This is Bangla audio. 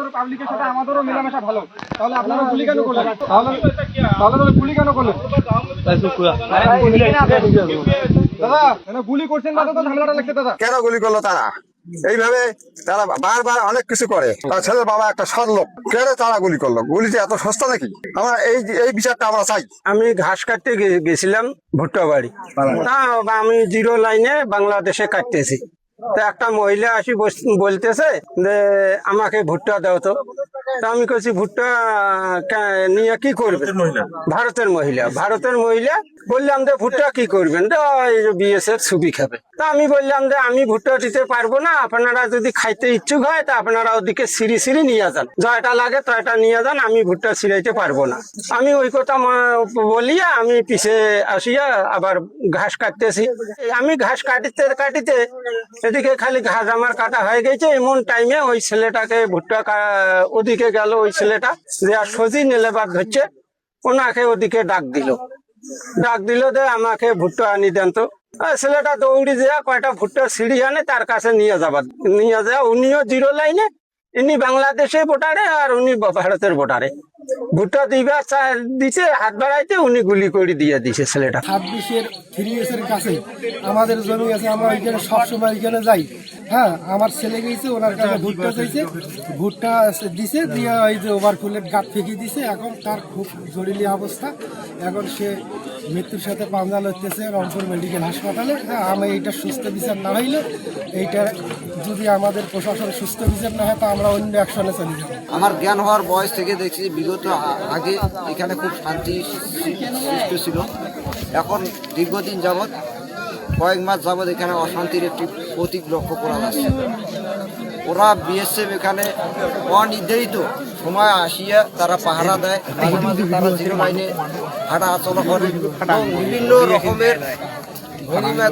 আপনাদের পাবলিকের সাথে আমাদেরও মেলামেশা ভালো, তাহলে আপনারা গুলি কেন করলেন? তাহলে গুলি কেন করলেন? দাদা গুলি করছেন না, তো ঝামেলাটা লাগছে দাদা। কেন গুলি করলো তারা? এইভাবে তারা বারবার অনেক কিছু করে। তার ছেলের বাবা একটা সৎ লোক, কেন তারা গুলি করলো? গুলিতে এত সস্তা নাকি? আমরা এই বিচারটা আমরা চাই। আমি ঘাস কাটতে গেছিলাম ভুট্টা বাড়ি, তা আমি জিরো লাইনে বাংলাদেশে কাটতেছি। তা একটা মহিলা আসি বলতেছে যে আমাকে ভুট্টা দাও তো। তা আমি কইছি ভুট্টা নিয়ে কি করবে? ভারতের মহিলা বললাম যে ভুট্টা কি করবেন? বিএসএফ ছবি খাবে। তা আমি বললাম যে আমি ভুট্টা দিতে পারবো না, আপনারা যদি খাইতে ইচ্ছুক হয় তা আপনারা ওদিকে সিঁড়ি নিয়ে যান, জয়টা লাগে তয়টা নিয়ে যান, আমি ভুট্টা ছিঁড়াইতে পারবো না। আমি ওই কথা বলিয়া আমি পিছে আসিয়া আবার ঘাস কাটতেছি। আমি ঘাস কাটিতে এদিকে খালি ঘাস আমার কাটা হয়ে গেছে। এমন টাইমে ওই ছেলেটাকে ভুট্টা ওদিকে গেল, ওই ছেলেটা যে আর সজি নেলেবার ধরছে, ওনাকে ওদিকে ডাক দিল যে আমাকে ভুট্টা আনি দেন তো। ছেলেটা দৌড়ি যা কয়টা ভুট্টা সিঁড়ি আনে তার কাছে নিয়ে যা। উনিও জিরো লাইনে, ইনি বাংলাদেশের ভোটারে আর উনি ভারতের ভোটারে। ভুট্টা দিছে, হাত বাড়াইতে উনি গুলি করে দিয়ে দিছে ছেলেটা। 26-এর 3S-এর কাছে আমাদের জমি আছে, আমরা ওইখানে সবসময় ওইখানে যাই। হ্যাঁ, আমার ছেলে গেছে, ওনার কাছে ভুট্টা চাইছে, ভুট্টা দিছে, দিয়ে ওই যে ওভারফুলের গাছ ফেঁকে দিছে। এখন তার খুব জরুরি অবস্থা, এখন সে মৃত্যুর সাথে পাঞ্জা লড়তেছে রংপুর মেডিকেল হাসপাতালে। হ্যাঁ, আমি এইটা সুস্থ বিচার না হইলে, এইটা যদি আমাদের প্রশাসন সুস্থ বিচার না হয় তা আমরা অন্য অ্যাকশনে চলে যাবো। আমার জ্ঞান হওয়ার বয়স থেকে দেখছি বিগত আগে এখানে খুব শান্তি সৃষ্টি ছিল। এখন দীর্ঘদিন যাবৎ, কয়েক মাস যাবৎ এখানে অশান্তির একটি প্রতীক লক্ষ্য করা যাচ্ছে। ওরা বিএসএফ এখানে অনির্ধারিত সময় আসিয়া তারা পাহারা দেয়, মাঝে মাঝে তারা জিরো লাইনে হাঁটা চলা করে এবং বিভিন্ন রকমের